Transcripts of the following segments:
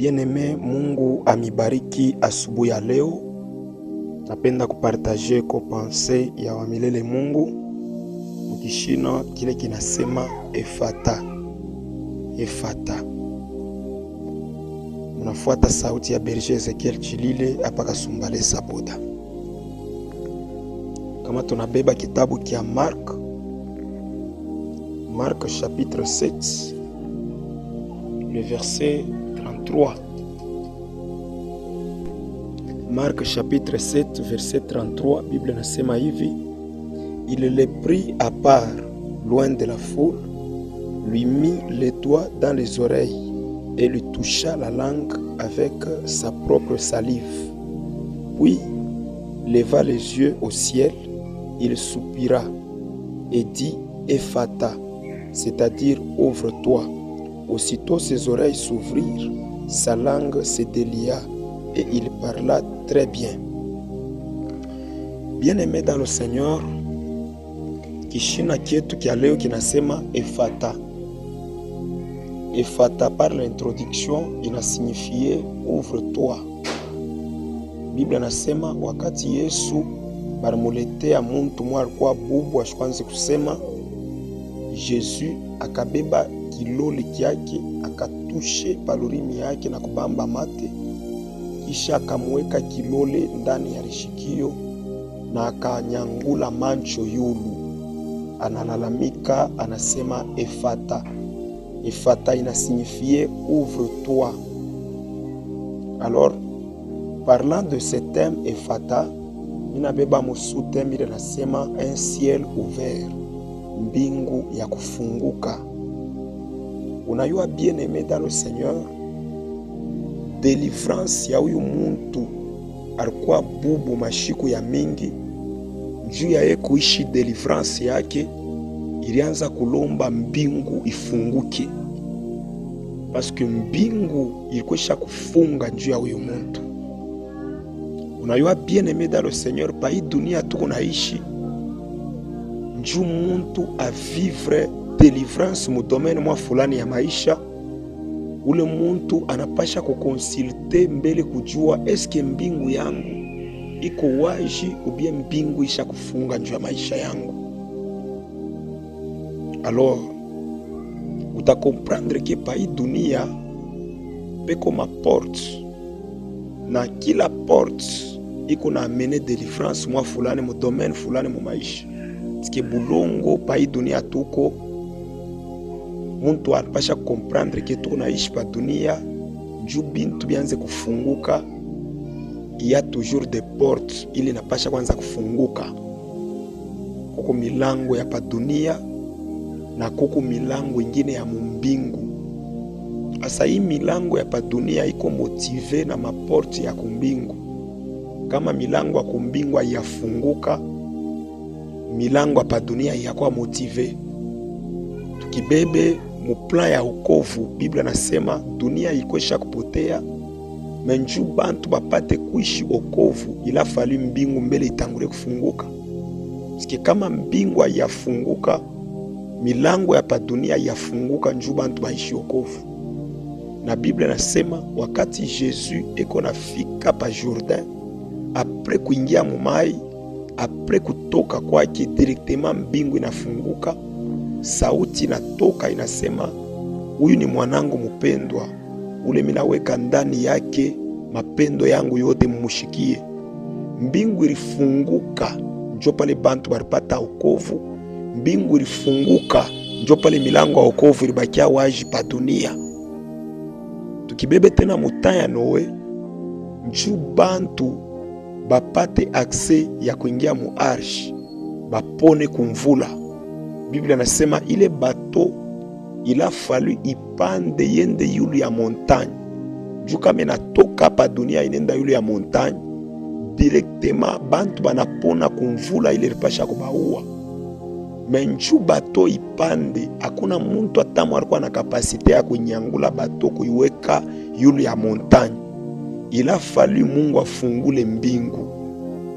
Bien-aimé, Mungu amibariki asubuhi ya leo. Napenda kupartaje ko pense ya wamilele Mungu mkishina kile kinasema efata. Efata. Munafuata sauti ya Berger Ezekiel Chilile hapa Kasumbale Saboda. Kama tunabeba kitabu kia Marc chapitre 7, le verset 33. Marc chapitre 7 verset 33, Bible nasema hivi: il le prit à part, loin de la foule, lui mit les doigts dans les oreilles et lui toucha la langue avec sa propre salive. Puis, leva les yeux au ciel, il soupira et dit Ephata, c'est-à-dire ouvre-toi. Aussitôt ses oreilles s'ouvrirent, sa langue se délia et il parla très bien. Bien-aimé dans le Seigneur, kishina kietu kia leo kinasema Ephata. Ephata par l'introduction inasignifie ouvre-toi. Biblia nasema wakati Yesu baramuletea muntu mwa alikuwa bubu ashikwanze kusema, Yesu akabeba kilole kyake akatushe palurimi yake na kubamba mate, kisha akamweka kilole ndani ya rishikio na akanyangula macho yulu. Analalamika, anasema Ephata. Ephata inasignifie ouvre-toi. Alors, parlant de ce thème Ephata, minabeba musutemi ile nasema un ciel ouvert, mbingu ya kufunguka. Unayua bien-aimé dans le Seigneur, délivrance ya huyu muntu alikuwa bubu mashiku ya mingi. Juu ya ye kuishi délivrance yake, ilianza kulomba mbingu ifunguke, parce que mbingu ilikuwa kufunga juu ya huyu muntu. Unayua bien-aimé dans le Seigneur, pa hii dunia tuko naishi, njuu muntu a vivre délivrance mu domaine mwa fulani ya maisha, ule muntu anapasha kukonsulte mbele kujua eske mbingu yangu iko waji ubie mbingu isha kufunga njuu ya maisha yangu. Alors, uta comprendre que pa hii dunia peko ma porte, na kila porte iko na amene délivrance mwa fulani mu domaine fulani mu maisha. Tike bulongo pa hii dunia tuko, muntu anapasha comprendre que tuko naishi pa dunia juu bintu bianze kufunguka. Il y a toujours des portes ili napasha kwanza kufunguka. Kuko milango ya pa dunia na kuko milango ingine ya mumbingu. Asa hii milango ya pa dunia iko motive na maporti ya kumbingu. Kama milango ya kumbingu hayafunguka, milango ya pa dunia yakuwa motive. Tukibebe muplan ya ukovu, Biblia nasema dunia ikwesha kupotea, menju bantu bapate kuishi okovu ila fali mbingu mbele itangule kufunguka. Sike kama mbingu hayafunguka, milango ya pa dunia yafunguka, nju bantu baishi okovu. Na Biblia nasema wakati Yesu eko nafika pa Jourdain, apres kuingia mumai, apres kutoka kwake, directement mbingu inafunguka. Sauti inatoka inasema, huyu ni mwanangu mupendwa, ule minaweka ndani yake mapendo yangu yote, mmushikie. Mbingu ilifunguka, njo pale bantu baripata okovu. Mbingu ilifunguka, njo pale milango ya okovu ilibakia waji pa dunia. Tukibebe tena mutaya Noe, nju bantu bapate akse ya kuingia mu arshi, bapone kumvula. Biblia nasema ile bato ila falu ipande yende yulu ya montagne. Juu kama inatoka pa dunia inenda yulu ya montagne, directement bantu banapona kumvula ile ripasha kubaua. Menju bato ipande, hakuna muntu atamu alikuwa na kapasite ya kunyangula bato kuiweka yulu ya montagne. Ila falu Mungu afungule mbingu.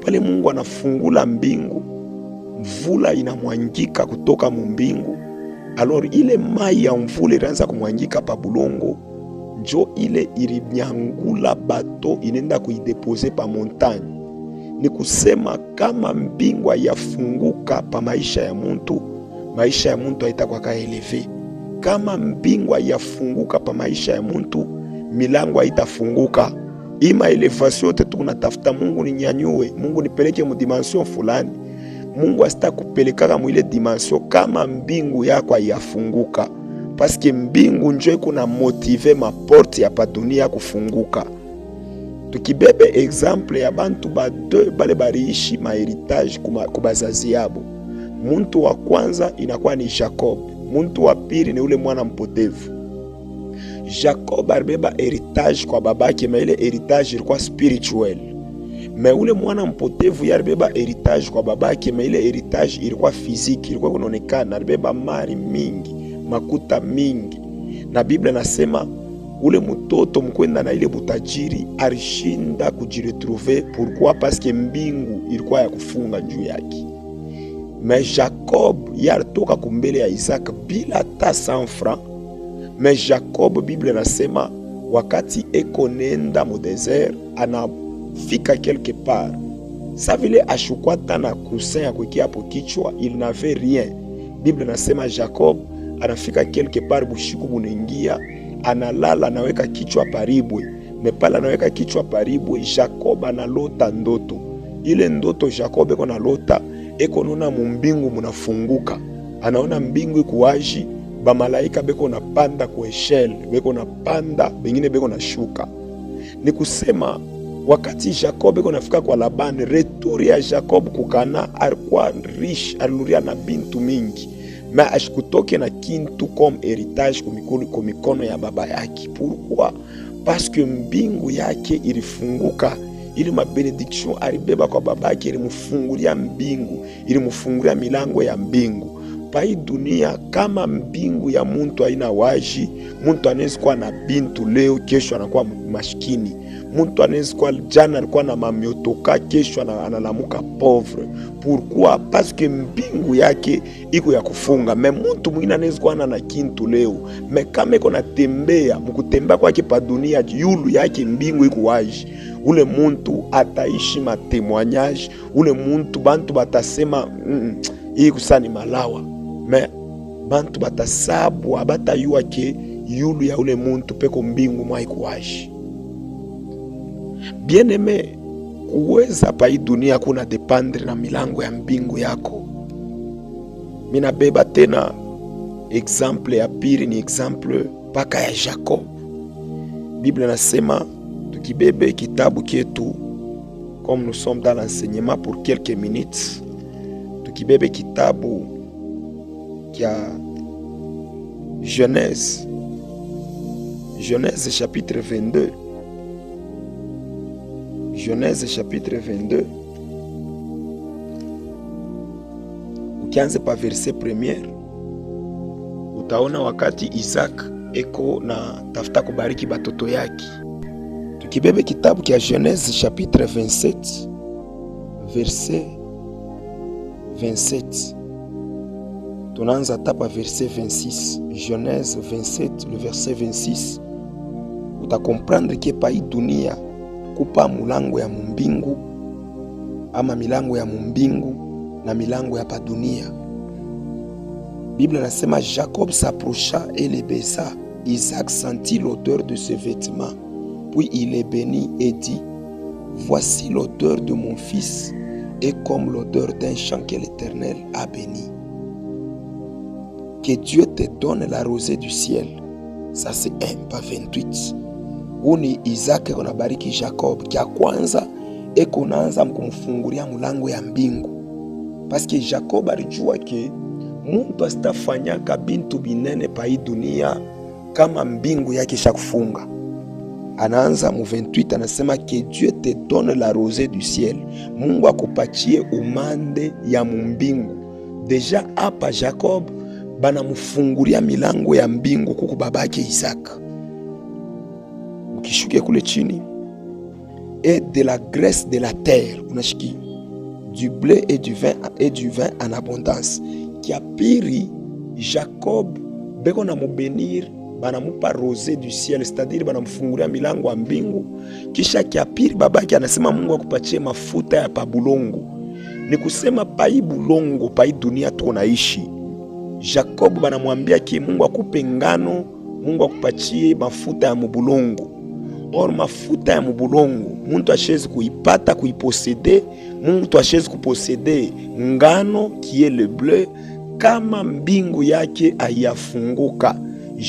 Pale Mungu anafungula mbingu, mvula inamwangika kutoka mumbingu. Alors ile mai ya mvula ilianza kumwangika pa bulongo, njo ile ilinyangula bato inenda kuidepose pa montagne. Ni kusema kama mbingu yafunguka pa maisha ya muntu haitakuwa kaeleve. Kama mbingu yafunguka pa maisha ya muntu, milango haitafunguka. Ima elevation yote tunatafuta Mungu ninyanyue, Mungu nipeleke mu dimension fulani, Mungu asita kupelekaka mu ile dimension kama mbingu yako yafunguka. Paske mbingu njo iko na motive maporte ya pa dunia kufunguka. Tukibebe exemple ya bantu bale bariishi maheritage kubazazi yabo. Muntu wa kwanza inakuwa ni Jacob. Muntu wa pili ni ule mwana mpotevu. Jacob alibeba heritage kwa babake, mais ile heritage ilikuwa spirituel. Mais ule mwana mpotevu alibeba heritage kwa babake, mais ile heritage ilikuwa physique, ilikuwa kunaonekana. Alibeba mali mingi, makuta mingi. Na Biblia nasema ule mtoto mkwenda na ile butajiri alishinda kujiretrouver. Pourquoi? Parce que mbingu ilikuwa ya kufunga juu yake. Mais Jacob alitoka kumbele ya Isaac bila hata 100 francs. Mais Jacob, Biblia nasema wakati eko nenda mu desert, anafika quelque part, sa vile ashukua tana kusin ya kuikia hapo kichwa, il n'avait rien. Biblia nasema Jacob anafika quelque part, bushiku bunaingia, analala, anaweka kichwa paribwe. Mepala anaweka kichwa paribwe, Jacob analota ndoto. Ile ndoto Jacob eko nalota, eko nona mbingu munafunguka. Anaona mbingu ikuwaji, ba malaika beko na panda ku eshele, beko na panda, bengine beko na shuka. Ni kusema wakati Jacob beko nafika kwa Labani, retour ya Jacob kukana alikuwa rich, aliluria na bintu mingi. Mais ashikutoke na kintu comme héritage kumikono ya baba yake. Pourquoi? Parce que mbingu yake ilifunguka. Ili mabenediction alibeba kwa baba yake, ilimufungulia mbingu, ilimufungulia milango ya mbingu. Pai dunia kama mbingu ya muntu haina waji, muntu anaweza kuwa na bintu leo, kesho anakuwa maskini. Muntu anaweza kuwa jana alikuwa na mamiotoka, kesho analamuka pauvre. Pourquoi? Parce que mbingu yake iko ya kufunga. Me muntu mwingine anaweza kuwa na kintu leo, me kama iko natembea, mkutembea kwake pa dunia, yulu yake mbingu iko waji. Ule muntu ataishi matemoignage, ule muntu bantu batasema hii kusani malawa. Me bantu batasabu abatayua ke yulu ya ule muntu peko mbingu mwa ikuwaji. Bien aimé, kuweza pa hii dunia kuna dependre na milango ya mbingu yako. Mina beba tena exemple ya pili, ni exemple paka ya Jacob. Biblia nasema tukibebe kitabu kietu, comme nous sommes dans l'enseignement pour quelques minutes, tukibebe kitabu kia Genèse chapitre 22. Genèse chapitre 22. Ukianze pa verset première, utaona wakati Isaac eko na tafuta kubariki batoto yake. Tukibebe kitabu kia Genèse chapitre 27 verset 27, tunaanza tapa verset 26. Genèse 27 le verset 26, utakomprendre ke pa hii dunia kupa mulango ya mbingu ama milango ya mbingu na milango ya pa dunia. Biblia nasema Jacob s'approcha et le baisa. Isaac sentit l'odeur de ses vêtements, puis il les bénit et dit: voici l'odeur de mon fils est comme l'odeur d'un champ que l'Éternel a béni. Que Dieu te donne la rosée du ciel. Ça c'est 1 pas 28. Uni Isaac konabariki Jacob, kia kwanza eko naanza kumfungulia mulango ya mbingu. Paske Jacob alijua ke muntu asitafanyaka bintu binene pa hii dunia kama mbingu yake shakufunga. Anaanza mu 28 anasema que Dieu te donne la rosée du ciel. Mungu akupatie umande ya mbingu. Deja hapa Jacob bana mufungulia milango ya mbingu kuku babake Isaac. Ukishuke kule chini, et de la graisse de la terre, unashiki du blé et du vin en abondance. Kia piri Jacob beko na mubenir banamupa rose du ciel, c'est-à-dire banamfungulia milango ya mbingu. Kisha kia pili babake anasema Mungu akupatie mafuta ya pabulongo. Ni kusema pai bulongo, pai dunia tunaishi. Jacob banamwambia ki Mungu akupe ngano, Mungu akupatie mafuta ya mubulongo. Or mafuta ya mubulongo muntu ashezi kuipata, kuiposede. Muntu ashezi kuposede ngano qui est le bleu kama mbingu yake ayafunguka.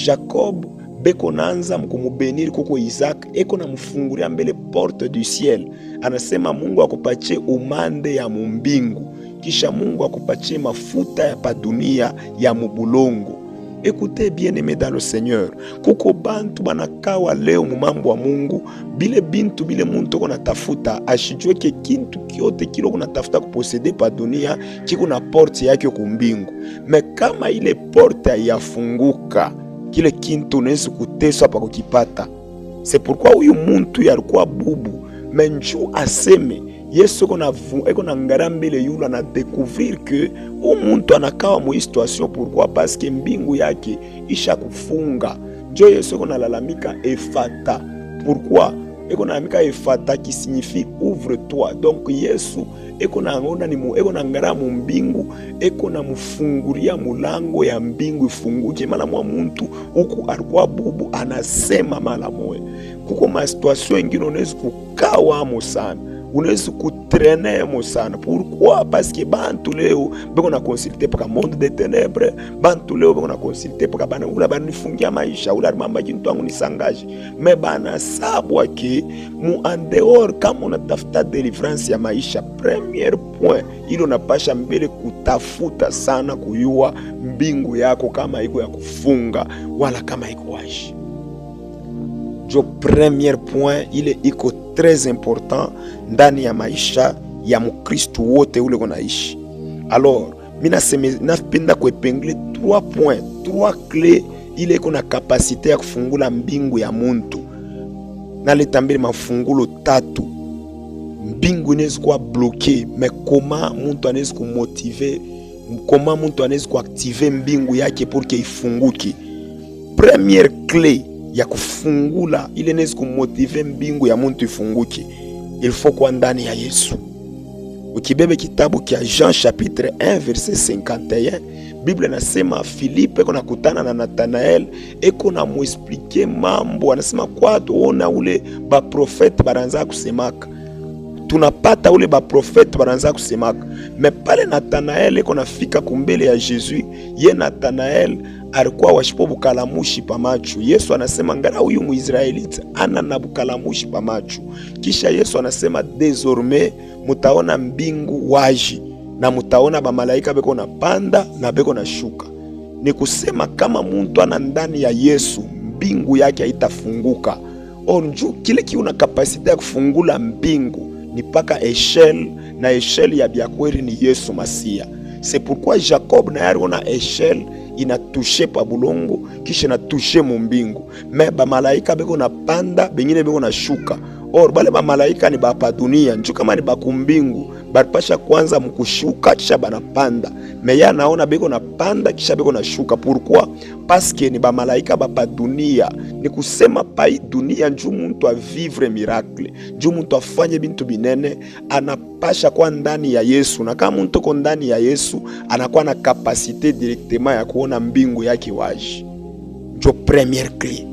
Jacob beko nanza mkumubeniri kuko Isaac eko na mfungulia mbele porte du ciel. Anasema Mungu akupatie umande ya mumbingu, kisha Mungu akupatie mafuta ya padunia ya mubulongo. Écoutez bien-aimés dans le Seigneur, kuko bantu banakawa leo mumambo wa Mungu, bile bintu bile muntu kona tafuta, ashijue ke kintu kyote kilo kuna tafuta kuposede pa dunia, kiko na porte yake kumbingu. Me kama ile porte yafunguka, kile kintu nezi kuteswa pa kukipata. C'est pourquoi huyu muntu yalikuwa bubu, menju aseme, Yesu eko na ngarambele yula na découvrir que muntu anakawa mu situation. Pourquoi? Parce que mbingu yake isha kufunga. Njo Yesu eko na lalamika efata. Pourquoi? Eko na lalamika efata qui signifie ouvre-toi. Donc Yesu eko na ngona ni eko na ngara mu mbingu, eko na mufungulia mulango ya mbingu ifunguke. Mala mwa muntu huku alikuwa bubu anasema mala moe. Kuko ma situation ingine unaweza kukawa mo sana, unaweza kutrene mo sana. Pourquoi? Parce que bantu leo beko na consulter paka monde des ténèbres, bantu leo beko na consulter paka bana ula banifungia maisha, ula mamba jintu wangu nisangaje. Me bana sabwa ke mu en dehors kama unatafuta deliverance ya maisha, premier point ilo napasha mbele kutafuta sana kuyua mbingu yako kama iko ya kufunga wala kama iko washi. Jo premier point ile iko très important ndani ya maisha ya Mkristo wote ule konaishi. Alors, mina napenda kuepengle 3 points, 3 clés ile iko na kapasite ya kufungula mbingu ya muntu. Naleta mbele mafungulo 3. Mbingu inaweza kuwa bloqué, mais comment muntu anaweza kumotive, comment muntu anaweza kuactiver mbingu yake pour que ifunguke. Première clé ya kufungula ile inaweza kumotive mbingu ya muntu ifunguke, il faut kuwa ndani ya Yesu. Ukibebe kitabu kia Jean chapitre 1 verset 51, Biblia nasema Filipe eko nakutana na Nathanael, eko na muexplike mambo, anasema kwa tuona ule ba profete baranza kusemaka. Tunapata ule ba profete baranza kusemaka. Me pale Nathanael eko nafika kumbele ya Jésus, ye Nathanael alikuwa washipo bukalamushi pa macho. Yesu anasema ngara huyu Muisraelita ana na bukalamushi pa macho. Kisha Yesu anasema désormais mutaona mbingu waji na mutaona ba malaika beko na panda na beko na shuka. Ni kusema kama muntu ana ndani ya Yesu, mbingu yake haitafunguka. Onju kile kiuna kapasite ya kufungula mbingu ni paka eshel, na eshel ya biakweli ni Yesu Masia. C'est pourquoi Jacob na yari ona eshel ina touche pa bulongo, kisha na touche mu mbingu. Me ba malaika beko na panda, bengine beko na shuka. Or bale ba malaika ni ba pa dunia, nju kama ni ba kumbingu, baripasha kwanza mkushuka kisha banapanda. Me ya naona beko na panda kisha beko na shuka. Pourquoi? Parce que ni ba malaika ba pa dunia. Ni kusema pa hii dunia nju muntu a vivre miracle, nju muntu afanye bintu binene, anapasha kwa ndani ya Yesu. Na kama muntu ko ndani ya Yesu, anakuwa na kapasite directement ya kuona mbingu yake waji. Njo première clé.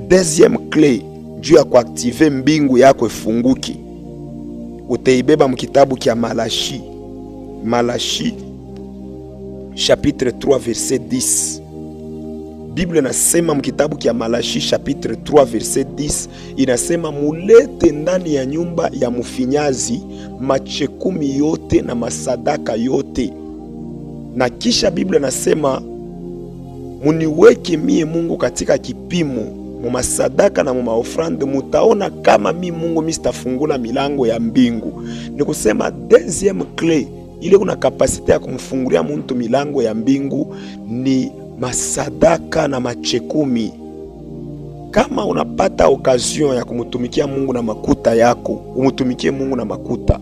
Deuxième clé juu ya kuaktive mbingu yako ifunguki, utaibeba mkitabu kia Malachi. Malachi chapitre 3 verset 10. Biblia nasema mkitabu kia Malachi chapitre 3 verset 10 inasema mulete ndani ya nyumba ya mfinyazi machekumi yote na masadaka yote. Na kisha Biblia nasema muniweke mie Mungu katika kipimo mu masadaka na mu maofrande, mutaona kama mi Mungu mistafungula milango ya mbingu. Ni kusema deuxième clé ile kuna kapasite ya kumfungulia muntu milango ya mbingu ni masadaka na machekumi. Kama unapata occasion ya kumutumikia Mungu na makuta yako, umutumikie Mungu na makuta.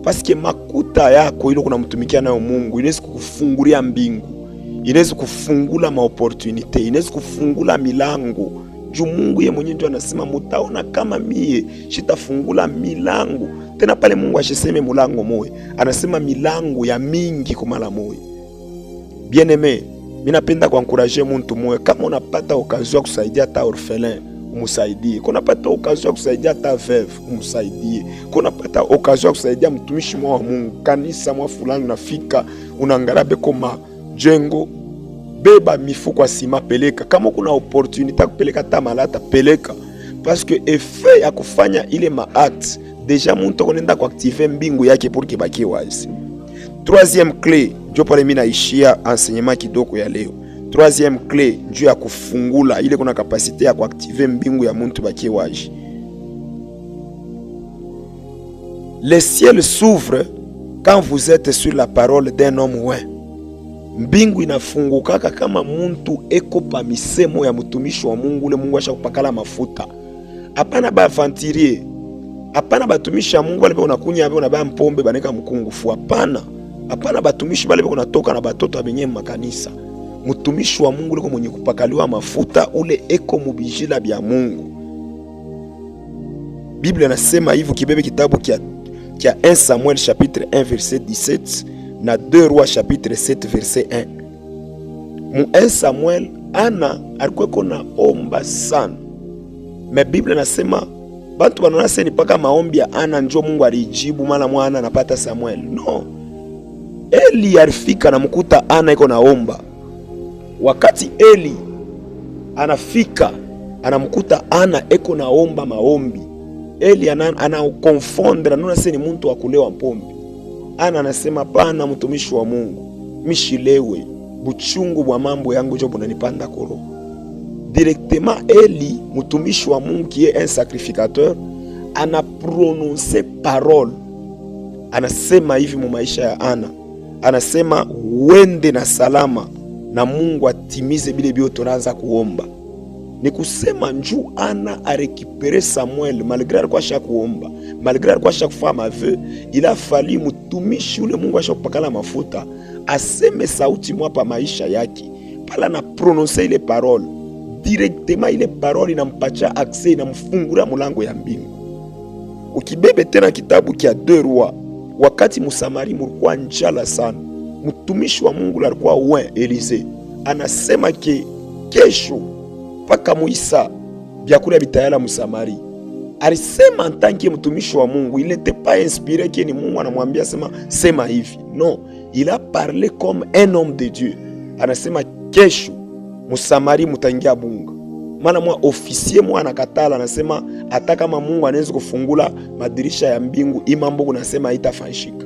Paske makuta yako ile kuna mtumikia nayo Mungu inaweza kukufungulia mbingu. inaweza kufungula maopportunite, inaweza kufungula milango. Juu Mungu yeye mwenyewe ndio anasema mutaona kama mie shitafungula milango. Tena pale Mungu ashiseme mulango moyo, anasema milango ya mingi kumala moyo. Bien aimé, mimi napenda kuencourager mtu moyo, kama unapata occasion kusaidia hata orphelin, umsaidie. Kuna pata occasion kusaidia hata veuve, umsaidie. Kuna pata occasion kusaidia mtumishi wa Mungu, kanisa mwa fulani nafika, unaangarabe kama jengo, beba mifuko ya sima peleka. Kama kuna opportunité kupeleka hata malata peleka, parce que effet ya kufanya ile maacte deja mtu anaenda kuactiver mbingu yake pour que baki wazi. Troisième clé, ndio pale mimi naishia enseignement kidogo ya leo. Troisième clé, ndio ya kufungula ile kuna capacité ya kuactiver mbingu ya mtu baki wazi. Le ciel s'ouvre quand vous êtes sur la parole d'un homme oint. Mbingu inafungukaka kama muntu eko pa misemo ya mtumishi wa Mungu, ule Mungu ashakupakala mafuta. Hapana ba avantirie, hapana batumishi ya Mungu wale unakunya hapo na ba mpombe baneka mkungufu. Hapana, hapana batumishi wale unatoka na batoto abenye makanisa. Mtumishi wa Mungu liko mwenye kupakaliwa mafuta, ule eko mubijila bya Mungu. Biblia nasema hivyo kibebe kitabu kia 1 Samuel chapitre 1 verset 17 na 2 Rois chapitre 7 verset 1. Mu 1 Samuel Ana alikuwa na omba sana. Me Biblia nasema bantu banonase ni paka maombi ya Ana njo Mungu alijibu mala mwana anapata Samuel. No. Eli alifika na mkuta Ana iko naomba. Wakati Eli anafika anamkuta Ana iko naomba maombi, Eli ana confondre anonase ni muntu wa kulewa pombe. Ana anasema pana mtumishi wa Mungu, mishilewe buchungu bwa mambo yangu jo bunanipanda koro. Directement Eli mtumishi wa Mungu qui est un sacrificateur ana prononcer parole. Anasema hivi mu maisha ya Ana. Anasema wende na salama na Mungu atimize bile bioto naanza kuomba. Ni kusema njuu Ana a récupéré Samuel malgré alikuwa shakuomba, malgré alikuwa shakufanya maveu, il a fallu mtumishi ule Mungu ashakupakala mafuta aseme sauti mwapa maisha yake. Pala na prononcer ile parole. Directement ile parole inampacha accès, inamfungura mulango ya mbingu. Ukibebe tena kitabu kia 2 Rois, wakati Musamari mulikuwa njala sana, mtumishi wa Mungu alikuwa oint Elise. Anasema kesho paka muisa byakula bitayala Musamari. Alisema antanki mtumishi wa Mungu, il n'était pas inspiré que ni Mungu anamwambia sema hivi. Non, il a parlé comme un homme de Dieu. Anasema kesho Musamari mutangia bunga. Maana mwa ofisier mwa anakatala, anasema hata kama Mungu anaweza kufungula madirisha ya mbingu, imambo kunasema haitafanyika.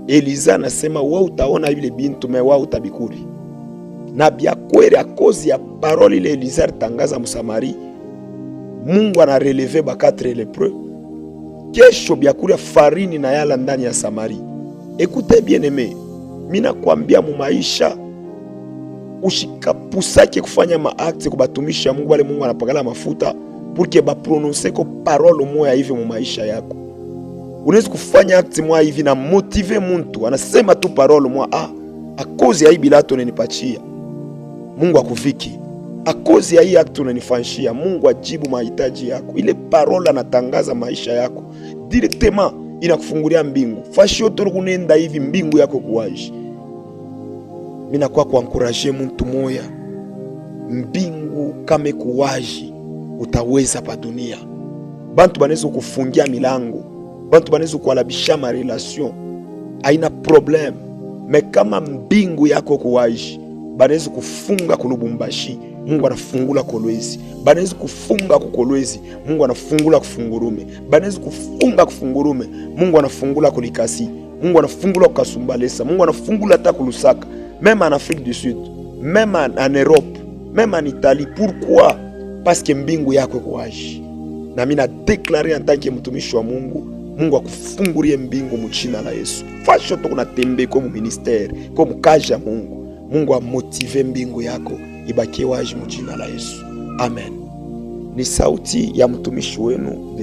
Eliza anasema wewe utaona vile bintu me wewe utabikuri. Na bia kweli a cause ya parole ile Eliza tangaza Musamari, Mungu ana relever ba 4 lépreux. Kesho bia kula farini na yala ndani ya Samari. Écoutez bien aimé, mimi nakwambia mu maisha ushikapusake kufanya maakte kubatumisha Mungu wale Mungu anapakala mafuta pour que ba prononcer ko parole moya hivi mu maisha yako. Unaweza kufanya akte moya hivi na motive muntu, anasema tu parole moya, a cause ya hii bilato unanipachia, Mungu akuviki. A cause ya hii akte unanifanyishia, Mungu ajibu mahitaji yako. Ile parole anatangaza maisha yako directement, inakufungulia mbingu. Fashi yote kunenda hivi mbingu yako kuwaji. Mina kwa kuankuraje mtu moya, mbingu kame kuwaji utaweza pa dunia. Bantu banezo kufungia milango, bantu banezo kualabisha ma relation, haina problem. Me kama mbingu yako kuwaji, banezo kufunga kulubumbashi, Mungu anafungula Kolwezi. Banezo kufunga kukolwezi, Mungu anafungula kufungurume. Banezo kufunga kufungurume, Mungu anafungula kulikasi. Mungu anafungula kukasumbalesa, Mungu anafungula hata kulusaka. Même en Afrique du Sud, même en Europe, même en Italie. Pourquoi? Parce que mbingu yako kuwaji. Na mina deklare en tant que mtumishi wa Mungu, Mungu akufungulie mbingu mchina la Yesu. Fasho to kuna tembe comme ministère, comme kazi ya Mungu. Mungu amotive mbingu yako ibaki waji mchina la Yesu. Amen. Ni sauti ya mtumishi wenu